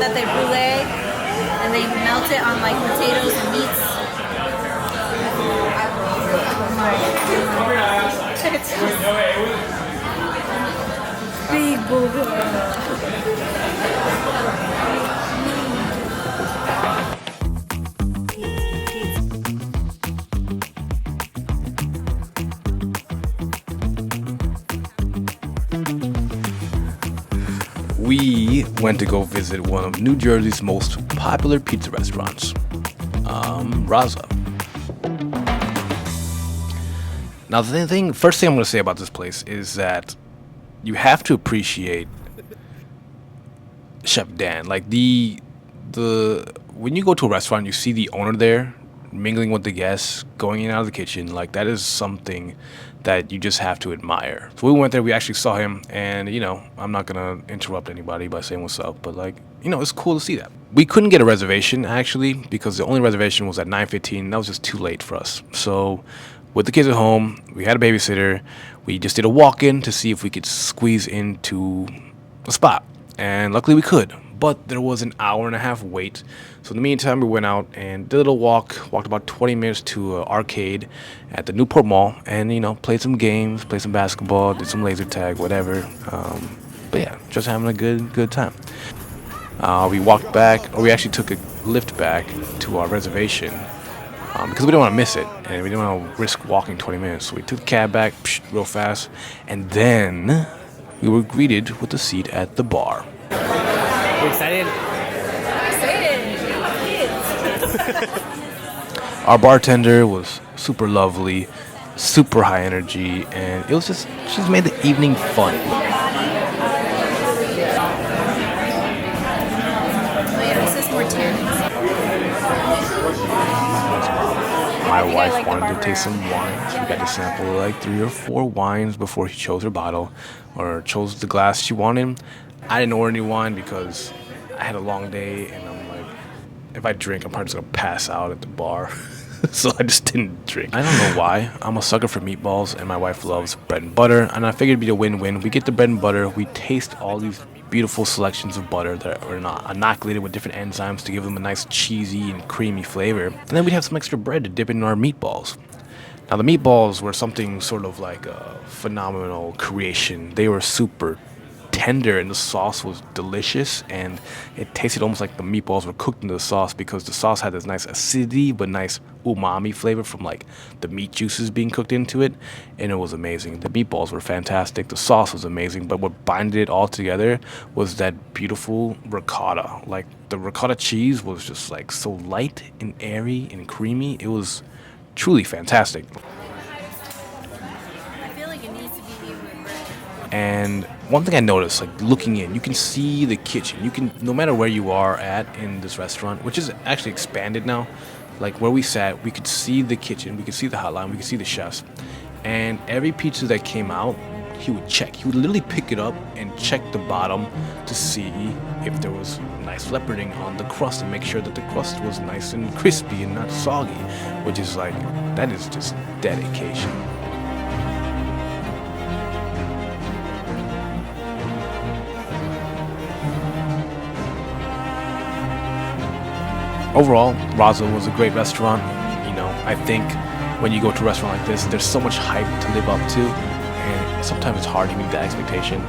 That they brulee and they melt it on like potatoes and meats. It's just big We went to go visit one of New Jersey's most popular pizza restaurants, Raza. Now, first thing I'm going to say about this place is that you have to appreciate Chef Dan. Like when you go to a restaurant, you see the owner there mingling with the guests, going in and out of the kitchen. Like that is something that you just have to admire. So we went there, we actually saw him, and I'm not gonna interrupt anybody by saying what's up, but it's cool to see that. We couldn't get a reservation actually because the only reservation was at 9:15. That was just too late for us. So with the kids at home, we had a babysitter. We just did a walk-in to see if we could squeeze into a spot, and luckily we could. But there was an hour and a half wait. So in the meantime, we went out and did a little walked about 20 minutes to an arcade at the Newport Mall, and played some games, played some basketball, did some laser tag, whatever. But yeah, just having a good time. We walked back, or we actually took a lift back to our reservation because we didn't want to miss it, and we didn't want to risk walking 20 minutes. So we took the cab back real fast, and then we were greeted with a seat at the bar. You excited? Our bartender was super lovely, super high energy, and it was she's made the evening fun. My wife wanted to taste some wines. We got to sample like 3 or 4 wines before she chose her bottle or chose the glass she wanted. I didn't order any wine because I had a long day, and I'm like, if I drink, I'm probably just gonna pass out at the bar. So I just didn't drink. I don't know why. I'm a sucker for meatballs, and my wife loves bread and butter, and I figured it'd be a win-win. We get the bread and butter, we taste all these beautiful selections of butter that are inoculated with different enzymes to give them a nice cheesy and creamy flavor, and then we'd have some extra bread to dip in our meatballs. Now the meatballs were something sort of like a phenomenal creation. They were super tender, and the sauce was delicious, and it tasted almost like the meatballs were cooked in the sauce because the sauce had this nice acidity but nice umami flavor from like the meat juices being cooked into it, and it was amazing. The meatballs were fantastic, the sauce was amazing, but what binded it all together was that beautiful ricotta. Like the ricotta cheese was just like so light and airy and creamy. It was truly fantastic. And one thing I noticed, like looking in, you can see the kitchen. You can, no matter where you are at in this restaurant, which is actually expanded now, like where we sat, we could see the kitchen, we could see the hotline, we could see the chefs. And every pizza that came out, he would check. He would literally pick it up and check the bottom to see if there was nice leoparding on the crust and make sure that the crust was nice and crispy and not soggy, which is like, that is just dedication. Overall, Raza was a great restaurant. I think when you go to a restaurant like this, there's so much hype to live up to, and sometimes it's hard to meet that expectation.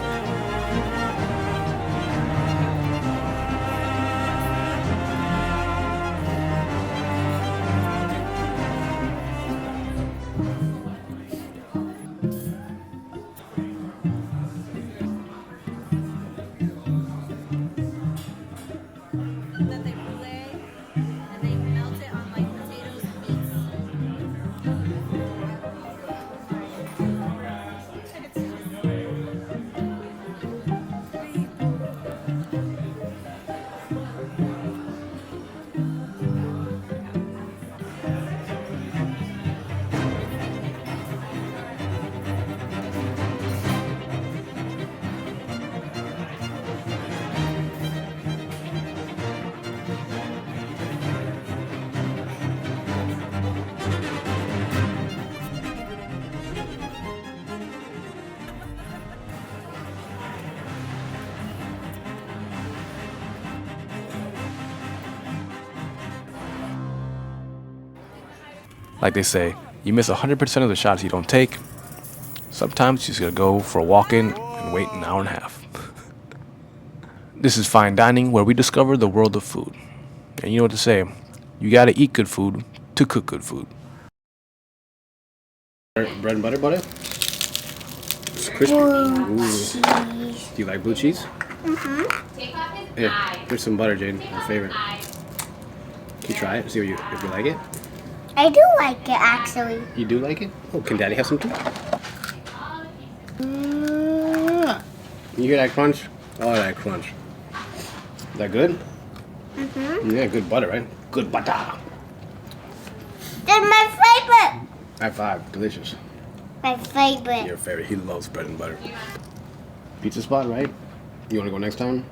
Like they say, you miss 100% of the shots you don't take. Sometimes you just gotta go for a walk-in and wait an hour and a half. This is Fine Dining, where we discover the world of food. And you know what to say, you gotta eat good food to cook good food. Bread and butter? It's crispy. Ooh. Do you like blue cheese? Mm-hmm. Here, here's some butter, Jane. Your favorite. Can you try it? See if you like it? I do like it, actually. You do like it? Oh, can Daddy have some too? You hear that crunch? Oh, that crunch. Is that good? Mm-hmm. Yeah, good butter, right? Good butter. That's my favorite. High five. Delicious. My favorite. Your favorite. He loves bread and butter. Pizza spot, right? You want to go next time?